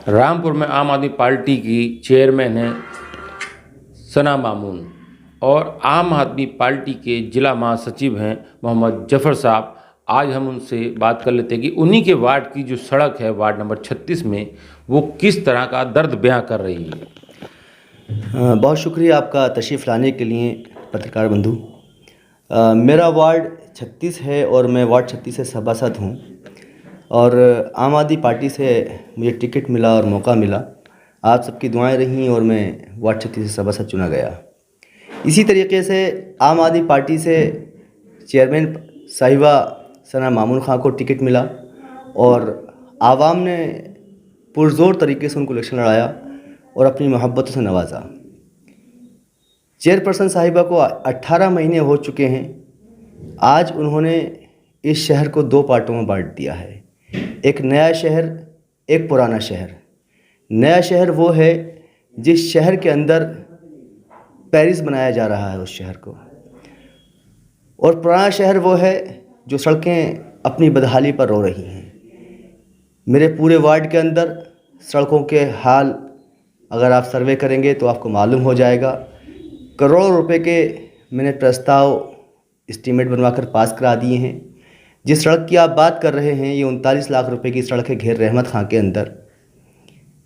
रामपुर में आम आदमी पार्टी की चेयरमैन है सना मामून और आम आदमी पार्टी के जिला महासचिव हैं मोहम्मद जफर साहब। आज हम उनसे बात कर लेते हैं कि उन्हीं के वार्ड की जो सड़क है वार्ड नंबर 36 में वो किस तरह का दर्द बयां कर रही है। बहुत शुक्रिया आपका तशरीफ़ लाने के लिए पत्रकार बंधु। मेरा वार्ड 36 है और मैं वार्ड 36 से सभासद हूँ और आम आदमी पार्टी से मुझे टिकट मिला और मौका मिला। आप सबकी दुआएं रहीं और मैं वार्ड 36 से सभासद चुना गया। इसी तरीके से आम आदमी पार्टी से चेयरमैन साहिबा सना मामून खां को टिकट मिला और आवाम ने पुरज़ोर तरीके से उनको इलेक्शन लड़ाया और अपनी मोहब्बतों से नवाजा। चेयरपर्सन साहिबा को 18 महीने हो चुके हैं। आज उन्होंने इस शहर को 2 पार्टों में बांट दिया है, एक नया शहर, एक पुराना शहर। नया शहर वो है जिस शहर के अंदर पेरिस बनाया जा रहा है उस शहर को, और पुराना शहर वो है जो सड़कें अपनी बदहाली पर रो रही हैं। मेरे पूरे वार्ड के अंदर सड़कों के हाल अगर आप सर्वे करेंगे तो आपको मालूम हो जाएगा। करोड़ों रुपए के मैंने प्रस्ताव एस्टीमेट बनवाकर पास करा दिए हैं। जिस सड़क की आप बात कर रहे हैं ये 39 लाख रुपए की सड़क है घेर रहमत खां के अंदर,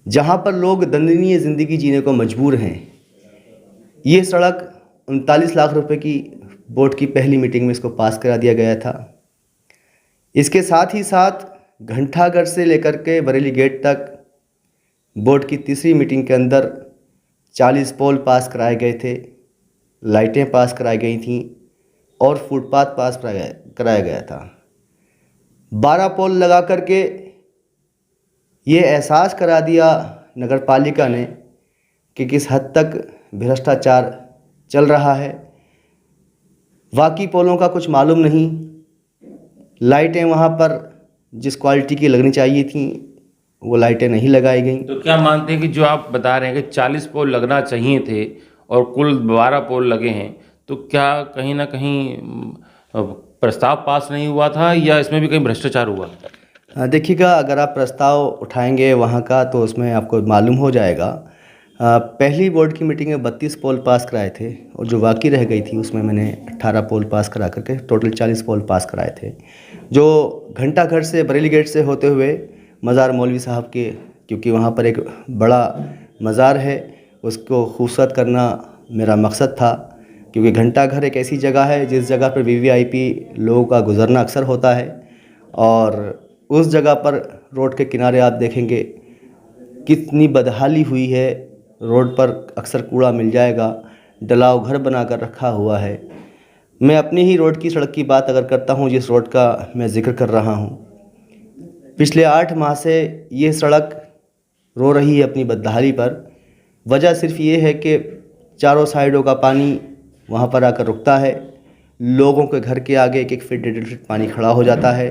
जहां पर लोग दंडनीय ज़िंदगी जीने को मजबूर हैं। ये सड़क 39 लाख रुपए की बोर्ड की पहली मीटिंग में इसको पास करा दिया गया था। इसके साथ ही साथ घंटाघर से लेकर के बरेली गेट तक बोर्ड की तीसरी मीटिंग के अंदर 40 पोल पास कराए गए थे, लाइटें पास कराई गई थीं और फुटपाथ पास कराया गया था। 12 पोल लगा करके ये एहसास करा दिया नगर पालिका ने कि किस हद तक भ्रष्टाचार चल रहा है। बाकी पोलों का कुछ मालूम नहीं, लाइटें वहाँ पर जिस क्वालिटी की लगनी चाहिए थी वो लाइटें नहीं लगाई गई। तो क्या मानते हैं कि जो आप बता रहे हैं कि 40 पोल लगना चाहिए थे और कुल 12 पोल लगे हैं, तो क्या कहीं ना कहीं प्रस्ताव पास नहीं हुआ था या इसमें भी कहीं भ्रष्टाचार हुआ? देखिएगा, अगर आप प्रस्ताव उठाएंगे वहाँ का तो उसमें आपको मालूम हो जाएगा। पहली बोर्ड की मीटिंग में 32 पोल पास कराए थे और जो बाकी रह गई थी उसमें मैंने 18 पोल पास करा करके टोटल 40 पोल पास कराए थे। जो घंटाघर से बरेली गेट से होते हुए मज़ार मौलवी साहब के, क्योंकि वहाँ पर एक बड़ा मज़ार है, उसको खूबसूरत करना मेरा मकसद था। क्योंकि घंटाघर एक ऐसी जगह है जिस जगह पर वीवीआईपी लोगों का गुजरना अक्सर होता है और उस जगह पर रोड के किनारे आप देखेंगे कितनी बदहाली हुई है। रोड पर अक्सर कूड़ा मिल जाएगा, डलाव घर बनाकर रखा हुआ है। मैं अपनी ही रोड की सड़क की बात अगर करता हूँ, जिस रोड का मैं जिक्र कर रहा हूँ, पिछले 8 माह से ये सड़क रो रही है अपनी बदहाली पर। वजह सिर्फ ये है कि चारों साइडों का पानी वहाँ पर आकर रुकता है। लोगों के घर के आगे 1-1 फीट 1.5 फीट पानी खड़ा हो जाता है।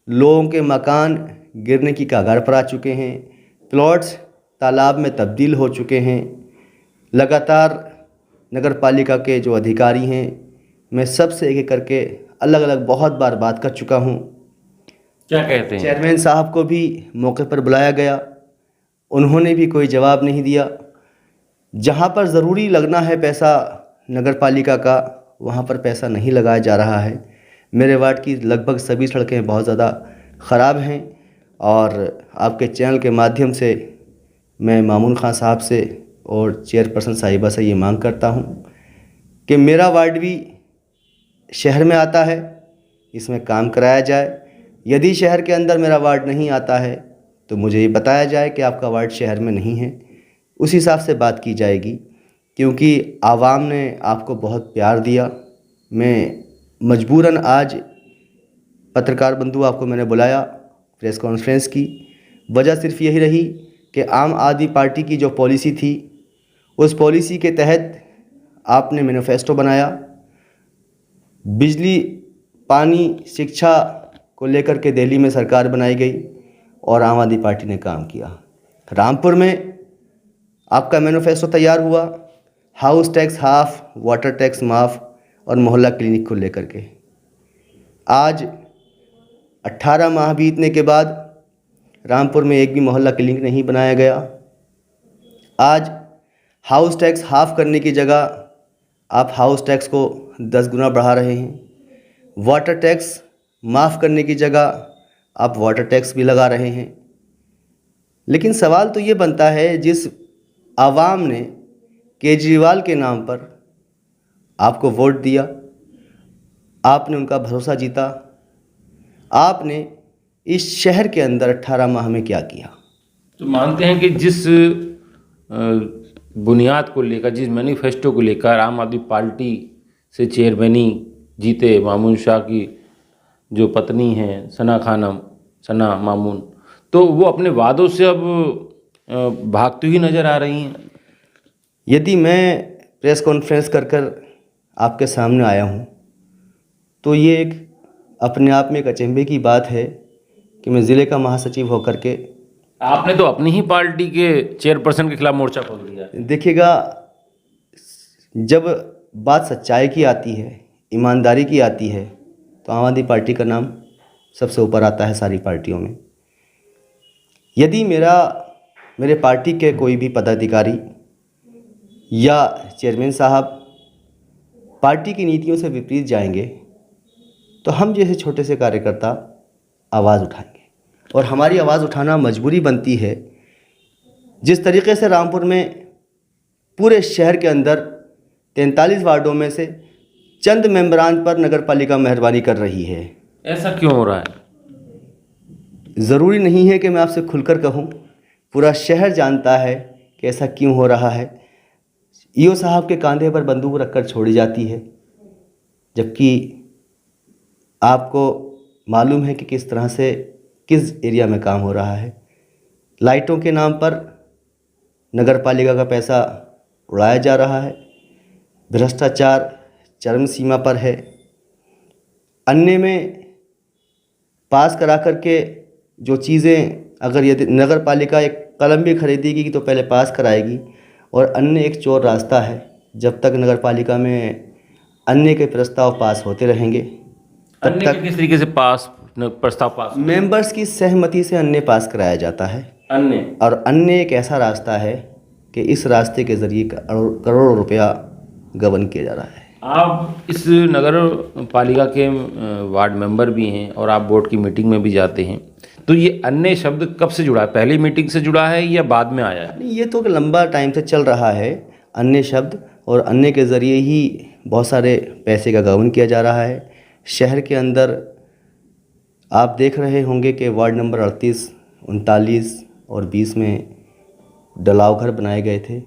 लोगों के मकान गिरने की कगार पर आ चुके हैं। प्लॉट्स तालाब में तब्दील हो चुके हैं। लगातार नगर पालिका के जो अधिकारी हैं, मैं सबसे एक एक करके अलग अलग बहुत बार बात कर चुका हूँ। क्या कहते हैं? चेयरमैन साहब को भी मौके पर बुलाया गया, उन्होंने भी कोई जवाब नहीं दिया। जहाँ पर ज़रूरी लगना है पैसा नगर पालिका का, वहाँ पर पैसा नहीं लगाया जा रहा है। मेरे वार्ड की लगभग सभी सड़कें बहुत ज़्यादा ख़राब हैं और आपके चैनल के माध्यम से मैं मामून खां साहब से और चेयरपर्सन साहिबा से ये मांग करता हूँ कि मेरा वार्ड भी शहर में आता है, इसमें काम कराया जाए। यदि शहर के अंदर मेरा वार्ड नहीं आता है तो मुझे ये बताया जाए कि आपका वार्ड शहर में नहीं है, उस हिसाब से बात की जाएगी। क्योंकि आवाम ने आपको बहुत प्यार दिया। मैं मजबूरन आज पत्रकार बंधु आपको मैंने बुलाया प्रेस कॉन्फ्रेंस की, वजह सिर्फ यही रही कि आम आदमी पार्टी की जो पॉलिसी थी उस पॉलिसी के तहत आपने मैनिफेस्टो बनाया। बिजली, पानी, शिक्षा को लेकर के दिल्ली में सरकार बनाई गई और आम आदमी पार्टी ने काम किया। रामपुर में आपका मैनिफेस्टो तैयार हुआ, house tax half, water tax माफ़ और मोहल्ला क्लिनिक को लेकर के। आज 18 माह बीतने के बाद रामपुर में एक भी मोहल्ला क्लिनिक नहीं बनाया गया। आज हाउस टैक्स हाफ करने की जगह आप हाउस टैक्स को 10 गुना बढ़ा रहे हैं। वाटर टैक्स माफ़ करने की जगह आप वाटर टैक्स भी लगा रहे हैं। लेकिन सवाल तो ये बनता है, जिस आवाम ने केजरीवाल के नाम पर आपको वोट दिया, आपने उनका भरोसा जीता, आपने इस शहर के अंदर 18 माह में क्या किया? तो मानते हैं कि जिस बुनियाद को लेकर, जिस मैनिफेस्टो को लेकर आम आदमी पार्टी से चेयरमैनी जीते मामून शाह की जो पत्नी हैं सना मामून, तो वो अपने वादों से अब भागती हुई नज़र आ रही हैं। यदि मैं प्रेस कॉन्फ्रेंस कर आपके सामने आया हूँ तो ये एक अपने आप में एक अचंभे की बात है कि मैं ज़िले का महासचिव होकर के, आपने तो अपनी ही पार्टी के चेयरपर्सन के खिलाफ मोर्चा खोल दिया। देखिएगा, जब बात सच्चाई की आती है, ईमानदारी की आती है, तो आम आदमी पार्टी का नाम सबसे ऊपर आता है सारी पार्टियों में। यदि मेरे पार्टी के कोई भी पदाधिकारी या चेयरमैन साहब पार्टी की नीतियों से विपरीत जाएंगे तो हम जैसे छोटे से कार्यकर्ता आवाज़ उठाएंगे, और हमारी आवाज़ उठाना मजबूरी बनती है। जिस तरीके से रामपुर में पूरे शहर के अंदर 43 वार्डों में से चंद मेंबरान पर नगर पालिका मेहरबानी कर रही है, ऐसा क्यों हो रहा है? ज़रूरी नहीं है कि मैं आपसे खुलकर कहूँ, पूरा शहर जानता है कि ऐसा क्यों हो रहा है। ईओ साहब के कंधे पर बंदूक रखकर छोड़ी जाती है, जबकि आपको मालूम है कि किस तरह से किस एरिया में काम हो रहा है। लाइटों के नाम पर नगर पालिका का पैसा उड़ाया जा रहा है। भ्रष्टाचार चरम सीमा पर है। अन्य में पास करा करके जो चीज़ें, अगर यदि नगर पालिका एक कलम भी खरीदेगी तो पहले पास कराएगी, और अन्य एक चोर रास्ता है। जब तक नगर पालिका में अन्य के प्रस्ताव पास होते रहेंगे तब अन्य तक किस तरीके से प्रस्ताव पास? मेंबर्स की सहमति से अन्य पास कराया जाता है। और अन्य एक ऐसा रास्ता है कि इस रास्ते के ज़रिए करोड़ों रुपया गबन किया जा रहा है। आप इस नगर पालिका के वार्ड मेंबर भी हैं और आप बोर्ड की मीटिंग में भी जाते हैं, तो ये अन्य शब्द कब से जुड़ा है? पहली मीटिंग से जुड़ा है या बाद में आया है? ये तो लंबा टाइम से चल रहा है अन्य शब्द, और अन्य के ज़रिए ही बहुत सारे पैसे का गबन किया जा रहा है। शहर के अंदर आप देख रहे होंगे कि वार्ड नंबर 38, 39 और 20 में डलाव घर बनाए गए थे।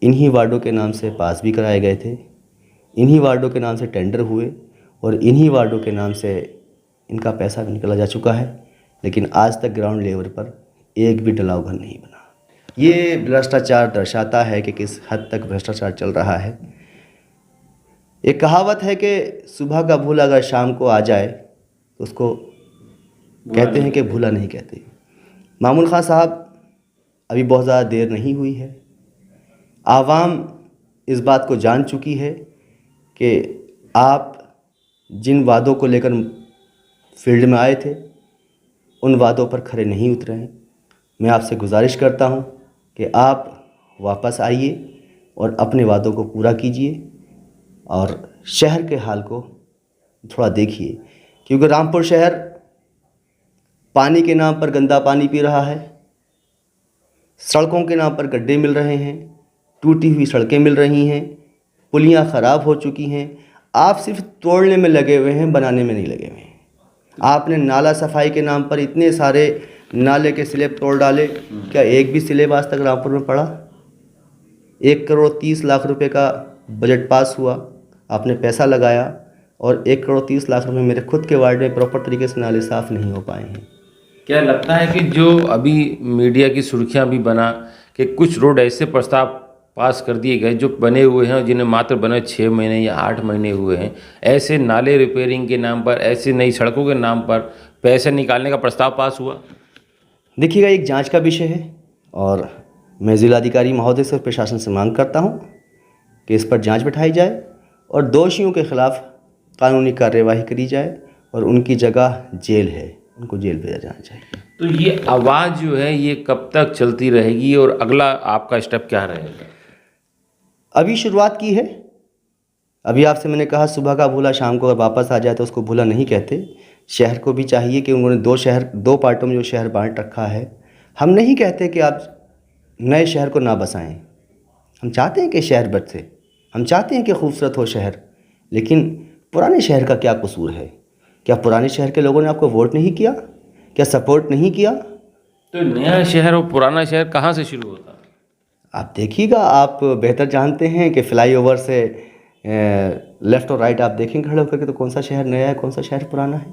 इन्हीं वार्डों के नाम से पास भी कराए गए थे, इन्हीं वार्डों के नाम से टेंडर हुए, और इन्हीं वार्डों के नाम से इनका पैसा निकला जा चुका है। लेकिन आज तक ग्राउंड लेवल पर एक भी डलाव घर नहीं बना। ये भ्रष्टाचार दर्शाता है कि किस हद तक भ्रष्टाचार चल रहा है। एक कहावत है कि सुबह का भूल अगर शाम को आ जाए तो उसको कहते हैं कि भूला नहीं कहते। मामून खां साहब, अभी बहुत ज़्यादा देर नहीं हुई है। आवाम इस बात को जान चुकी है कि आप जिन वादों को लेकर फील्ड में आए थे उन वादों पर खरे नहीं उतरे हैं। मैं आपसे गुजारिश करता हूं कि आप वापस आइए और अपने वादों को पूरा कीजिए और शहर के हाल को थोड़ा देखिए, क्योंकि रामपुर शहर पानी के नाम पर गंदा पानी पी रहा है, सड़कों के नाम पर गड्ढे मिल रहे हैं, टूटी हुई सड़कें मिल रही हैं, पुलियाँ ख़राब हो चुकी हैं। आप सिर्फ तोड़ने में लगे हुए हैं, बनाने में नहीं लगे हुए हैं। आपने नाला सफाई के नाम पर इतने सारे नाले के स्लैब तोड़ डाले, क्या एक भी स्लैब आज तक रामपुर में पड़ा? 1 करोड़ 30 लाख रुपए का बजट पास हुआ, आपने पैसा लगाया, और 1 करोड़ 30 लाख रुपए मेरे खुद के वार्ड में प्रॉपर तरीके से नाले साफ़ नहीं हो पाए हैं। क्या लगता है कि जो अभी मीडिया की सुर्खियां भी बना कि कुछ रोड ऐसे प्रस्ताव पास कर दिए गए जो बने हुए हैं, जिन्हें मात्र बने 6 महीने या 8 महीने हुए हैं, ऐसे नाले रिपेयरिंग के नाम पर, ऐसे नई सड़कों के नाम पर पैसे निकालने का प्रस्ताव पास हुआ? देखिएगा, एक जांच का विषय है और मैं जिलाधिकारी महोदय से, प्रशासन से मांग करता हूं कि इस पर जांच बिठाई जाए और दोषियों के खिलाफ कानूनी कार्यवाही करी जाए, और उनकी जगह जेल है। उनको जेल भेजा जाना चाहिए। तो ये आवाज़ जो है ये कब तक चलती रहेगी और अगला आपका स्टेप क्या रहेगा? अभी शुरुआत की है। अभी आपसे मैंने कहा सुबह का भूला शाम को अगर वापस आ जाए तो उसको भूला नहीं कहते। शहर को भी चाहिए कि उन्होंने दो पार्टों में जो शहर बांट रखा है, हम नहीं कहते कि आप नए शहर को ना बसाएं। हम चाहते हैं कि शहर बसे, हम चाहते हैं कि खूबसूरत हो शहर, लेकिन पुराने शहर का क्या कसूर है? क्या पुराने शहर के लोगों ने आपको वोट नहीं किया? क्या सपोर्ट नहीं किया? तो नया शहर और पुराना शहर कहाँ से शुरू होता है? आप देखिएगा, आप बेहतर जानते हैं कि फ्लाईओवर से लेफ़्ट और राइट आप देखेंगे खड़े होकर के तो कौन सा शहर नया है, कौन सा शहर पुराना है।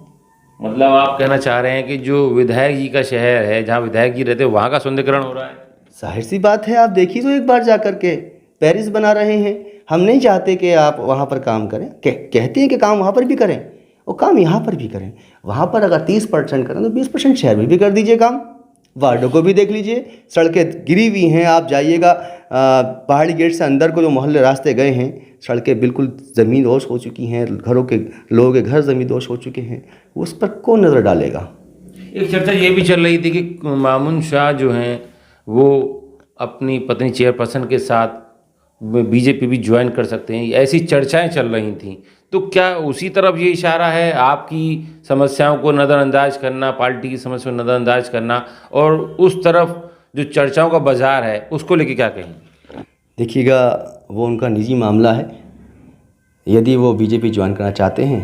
मतलब आप कहना चाह रहे हैं कि जो विधायक जी का शहर है, जहाँ विधायक जी रहते हैं, वहाँ का सौंदर्यीकरण हो रहा है? जाहिर सी बात है, आप देखिए तो एक बार जा कर के पेरिस बना रहे हैं। हम नहीं चाहते कि आप वहाँ पर काम करें, कहते हैं कि काम वहाँ पर भी करें और काम यहाँ पर भी करें। वहाँ पर अगर 30% करें तो 20% शहर में भी कर दीजिए काम। वार्डों को भी देख लीजिए, सड़कें गिरी हुई हैं, आप जाइएगा पहाड़ी गेट से अंदर को जो मोहल्ले रास्ते गए हैं, सड़कें बिल्कुल ज़मींदोज़ हो चुकी हैं, लोगों के घर ज़मींदोज़ हो चुके हैं। उस पर कौन नज़र डालेगा? एक चर्चा ये भी चल रही थी कि मामून शाह जो हैं वो अपनी पत्नी चेयरपर्सन के साथ बीजेपी भी ज्वाइन कर सकते हैं, ऐसी चर्चाएं चल रही थी। तो क्या उसी तरफ ये इशारा है, आपकी समस्याओं को नज़रअंदाज करना, पार्टी की समस्याओं को नज़रअंदाज करना, और उस तरफ जो चर्चाओं का बाजार है उसको लेके क्या कहें? देखिएगा, वो उनका निजी मामला है। यदि वो बीजेपी ज्वाइन करना चाहते हैं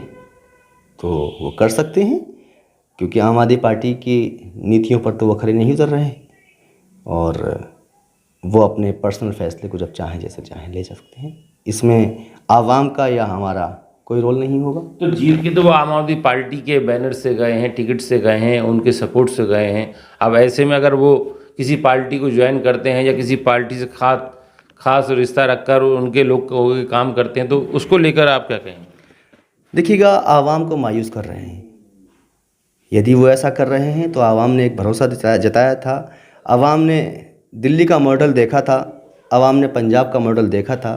तो वो कर सकते हैं, क्योंकि आम आदमी पार्टी की नीतियों पर तो वो खरे नहीं उतर रहे हैं और वो अपने पर्सनल फैसले को जब चाहें जैसे चाहें ले जा सकते हैं। इसमें आवाम का या हमारा कोई रोल नहीं होगा। तो जीत के तो वो आम आदमी पार्टी के बैनर से गए हैं, टिकट से गए हैं, उनके सपोर्ट से गए हैं। अब ऐसे में अगर वो किसी पार्टी को ज्वाइन करते हैं या किसी पार्टी से खास रिश्ता रखकर उनके लोग काम करते हैं, तो उसको लेकर आप क्या कहेंगे? देखिएगा, आवाम को मायूस कर रहे हैं। यदि वो ऐसा कर रहे हैं तो आवाम ने एक भरोसा जताया था। आवाम ने दिल्ली का मॉडल देखा था, आवाम ने पंजाब का मॉडल देखा था,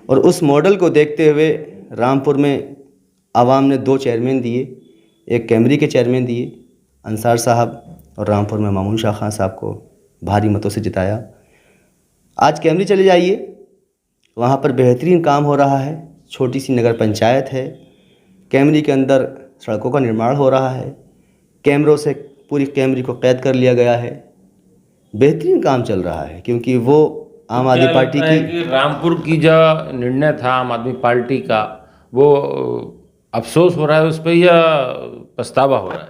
और उस मॉडल को देखते हुए रामपुर में आवाम ने 2 चेयरमैन दिए, एक कैमरी के चेयरमैन दिए, अंसार साहब, और रामपुर में मामून शाह खान साहब को भारी मतों से जिताया। आज कैमरी चले जाइए, वहाँ पर बेहतरीन काम हो रहा है। छोटी सी नगर पंचायत है, कैमरी के अंदर सड़कों का निर्माण हो रहा है, कैमरों से पूरी कैमरी को कैद कर लिया गया है। बेहतरीन काम चल रहा है, क्योंकि वो आम आदमी पार्टी की रामपुर की जो निर्णय था आम आदमी पार्टी का, वो अफसोस हो रहा है उस पर या पछतावा हो रहा है?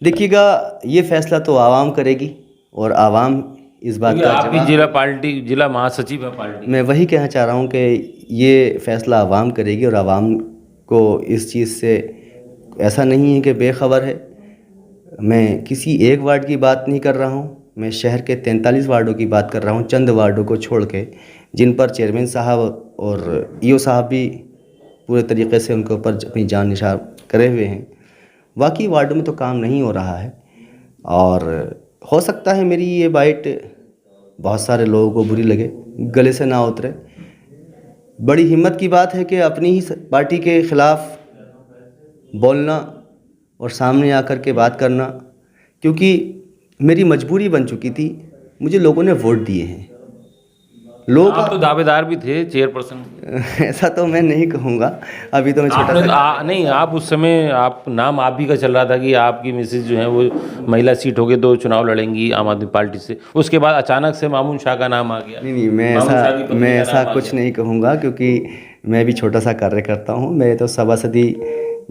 देखिएगा, ये फैसला तो आवाम करेगी और आवाम इस बात का आप भी जिला महासचिव है पार्टी। मैं वही कहना चाह रहा हूँ कि ये फैसला आवाम करेगी और आवाम को इस चीज़ से ऐसा नहीं है कि बेखबर है। मैं किसी एक वार्ड की बात नहीं कर रहा हूँ, मैं शहर के 43 वार्डों की बात कर रहा हूँ, चंद वार्डों को छोड़ के, जिन पर चेयरमैन साहब और ईओ साहब भी पूरे तरीके से उनके ऊपर अपनी जान निसार करे हुए हैं। बाकी वार्डों में तो काम नहीं हो रहा है, और हो सकता है मेरी ये बाइट बहुत सारे लोगों को बुरी लगे, गले से ना उतरे। बड़ी हिम्मत की बात है कि अपनी ही पार्टी के ख़िलाफ़ बोलना और सामने आकर के बात करना, क्योंकि मेरी मजबूरी बन चुकी थी। मुझे लोगों ने वोट दिए हैं। आप तो दावेदार भी थे चेयरपर्सन। ऐसा तो मैं नहीं कहूँगा, अभी तो मैं छोटा सा नहीं, आप उस समय नाम आप ही का चल रहा था कि आपकी मिसेज जो है वो महिला सीट होगी तो चुनाव लड़ेंगी आम आदमी पार्टी से। उसके बाद अचानक से मामून शाह का नाम आ गया। नहीं, मैं ऐसा कुछ नहीं कहूँगा, क्योंकि मैं भी छोटा सा कार्य करता हूँ। मैं तो सभासदी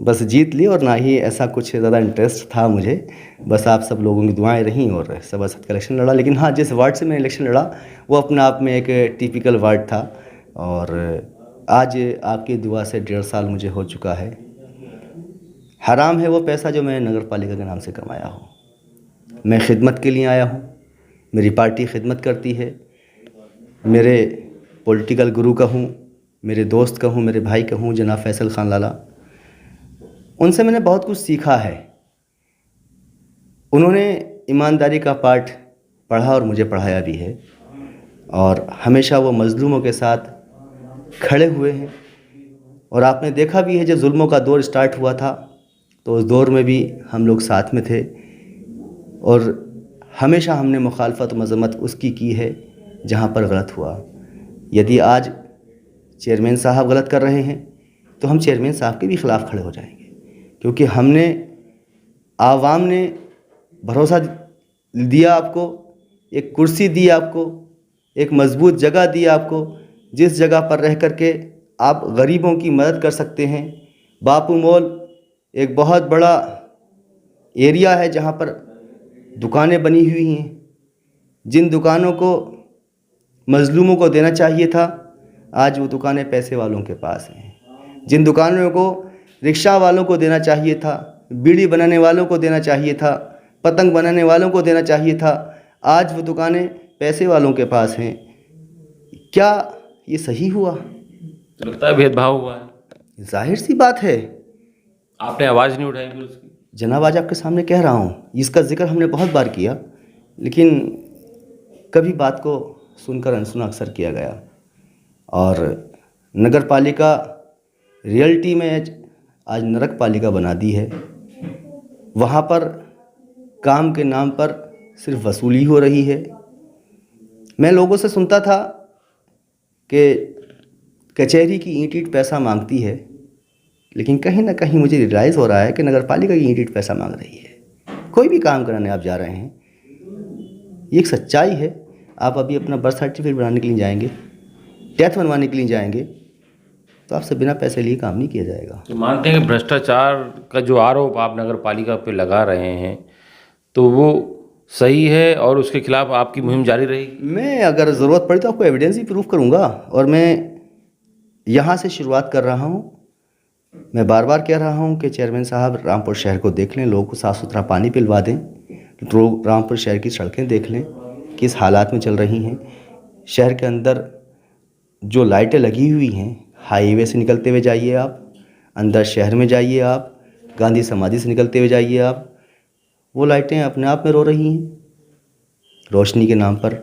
बस जीत ली, और ना ही ऐसा कुछ ज़्यादा इंटरेस्ट था मुझे। बस आप सब लोगों की दुआएं रहीं और सभासद का इलेक्शन लड़ा। लेकिन हाँ, जिस वार्ड से मैं इलेक्शन लड़ा वो अपने आप में एक टिपिकल वार्ड था, और आज आपकी दुआ से 1.5 साल मुझे हो चुका है। हराम है वो पैसा जो मैं नगर पालिका के नाम से कमाया हूँ। मैं खिदमत के लिए आया हूँ, मेरी पार्टी खिदमत करती है। मेरे पॉलिटिकल गुरु कहूँ, मेरे दोस्त कहूँ, मेरे भाई कहूँ, जनाब फैसल खान लाला, उनसे मैंने बहुत कुछ सीखा है। उन्होंने ईमानदारी का पाठ पढ़ा और मुझे पढ़ाया भी है, और हमेशा वो मज़लूमों के साथ खड़े हुए हैं। और आपने देखा भी है, जब जुल्मों का दौर स्टार्ट हुआ था तो उस दौर में भी हम लोग साथ में थे और हमेशा हमने मुखालफत मज़म्मत उसकी की है जहाँ पर गलत हुआ। यदि आज चेयरमैन साहब गलत कर रहे हैं तो हम चेयरमैन साहब के भी ख़िलाफ़ खड़े हो जाएंगे, क्योंकि हमने आवाम ने भरोसा दिया आपको, एक कुर्सी दी आपको, एक मज़बूत जगह दी आपको, जिस जगह पर रह कर के आप गरीबों की मदद कर सकते हैं। बापू मॉल एक बहुत बड़ा एरिया है जहाँ पर दुकानें बनी हुई हैं। जिन दुकानों को मज़लूमों को देना चाहिए था, आज वो दुकानें पैसे वालों के पास हैं। जिन दुकानों को रिक्शा वालों को देना चाहिए था, बीड़ी बनाने वालों को देना चाहिए था, पतंग बनाने वालों को देना चाहिए था, आज वो दुकानें पैसे वालों के पास हैं। क्या ये सही हुआ? तो लगता है भेदभाव हुआ है। जाहिर सी बात है। आपने आवाज़ नहीं उठाई फिर उसकी? जनाब, आज आपके सामने कह रहा हूँ, इसका जिक्र हमने बहुत बार किया, लेकिन कभी बात को सुनकर अनसुना अक्सर किया गया। और नगर पालिका रियलिटी में आज नरक पालिका बना दी है। वहाँ पर काम के नाम पर सिर्फ वसूली हो रही है। मैं लोगों से सुनता था कि कचहरी की ईंट ईंट पैसा मांगती है, लेकिन कहीं ना कहीं मुझे रियलाइज़ हो रहा है कि नगर पालिका की ईंट ईंट पैसा मांग रही है। कोई भी काम कराने आप जा रहे हैं, ये एक सच्चाई है। आप अभी अपना बर्थ सर्टिफिकेट बनाने के लिए जाएंगे, डेथ बनवाने के लिए जाएंगे, तो आपसे बिना पैसे लिए काम नहीं किया जाएगा। तो मानते हैं कि भ्रष्टाचार का जो आरोप आप नगर पालिका पे लगा रहे हैं तो वो सही है और उसके खिलाफ आपकी मुहिम जारी रहेगी? मैं अगर ज़रूरत पड़ी तो आपको एविडेंस भी प्रूफ करूँगा, और मैं यहाँ से शुरुआत कर रहा हूँ। मैं बार बार कह रहा हूँ कि चेयरमैन साहब रामपुर शहर को देख लें, लोगों को साफ़ सुथरा पानी पिलवा दें, लोग रामपुर शहर की सड़कें देख लें किस हालात में चल रही हैं। शहर के अंदर जो लाइटें लगी हुई हैं, हाईवे से निकलते हुए जाइए आप, अंदर शहर में जाइए आप, गांधी समाधि से निकलते हुए जाइए आप, वो लाइटें अपने आप में रो रही हैं। रोशनी के नाम पर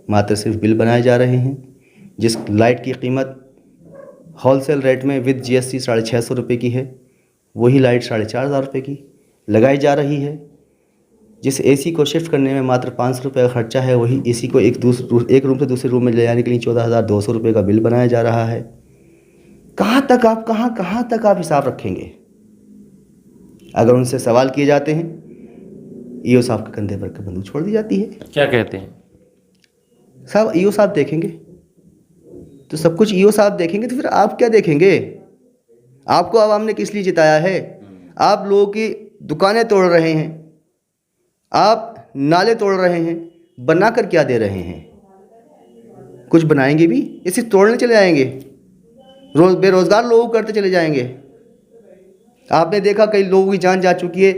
मात्र सिर्फ बिल बनाए जा रहे हैं। जिस लाइट की कीमत होलसेल रेट में विद GST 650 रुपये की है, वही लाइट 4,500 रुपये की लगाई जा रही है। जिस AC को शिफ्ट करने में मात्र 500 रुपये का खर्चा है, वही AC को एक रूम से दूसरे रूम में ले जाने के लिए 14,200 रुपये का बिल बनाया जा रहा है। कहाँ तक आप हिसाब रखेंगे? अगर उनसे सवाल किए जाते हैं, EO साहब के कंधे पर बंदूक छोड़ दी जाती है। क्या कहते हैं साहब? EO साहब देखेंगे तो सब कुछ EO साहब देखेंगे, तो फिर आप क्या देखेंगे? आपको आवाम ने किस लिए जिताया है? आप लोगों की दुकानें तोड़ रहे हैं, आप नाले तोड़ रहे हैं, बनाकर क्या दे रहे हैं? कुछ बनाएंगे भी? इसे तोड़ने चले जाएंगे, बेरोजगार लोगों को करते चले जाएंगे। आपने देखा कई लोगों की जान जा चुकी है,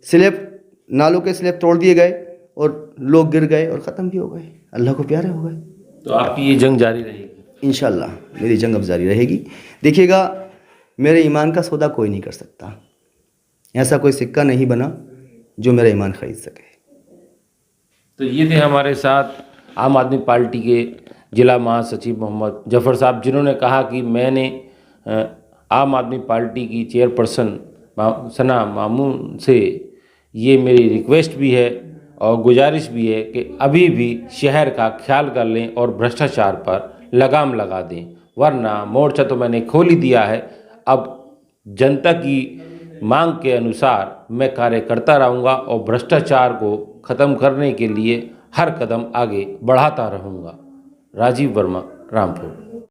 स्लैब नालों के स्लैब तोड़ दिए गए और लोग गिर गए और ख़त्म भी हो गए, अल्लाह को प्यारे हो गए। तो आपकी ये जंग जारी रहेगी? इंशाल्लाह मेरी जंग अब जारी रहेगी। देखिएगा, मेरे ईमान का सौदा कोई नहीं कर सकता। ऐसा कोई सिक्का नहीं बना जो मेरा ईमान खरीद सके। तो ये थे हमारे साथ आम आदमी पार्टी के जिला महासचिव मोहम्मद जफ़र साहब, जिन्होंने कहा कि मैंने आम आदमी पार्टी की चेयरपर्सन सना मामून से ये मेरी रिक्वेस्ट भी है और गुजारिश भी है कि अभी भी शहर का ख्याल कर लें और भ्रष्टाचार पर लगाम लगा दें, वरना मोर्चा तो मैंने खोल ही दिया है। अब जनता की मांग के अनुसार मैं कार्य करता रहूँगा और भ्रष्टाचार को ख़त्म करने के लिए हर कदम आगे बढ़ाता रहूँगा। राजीव वर्मा, रामपुर।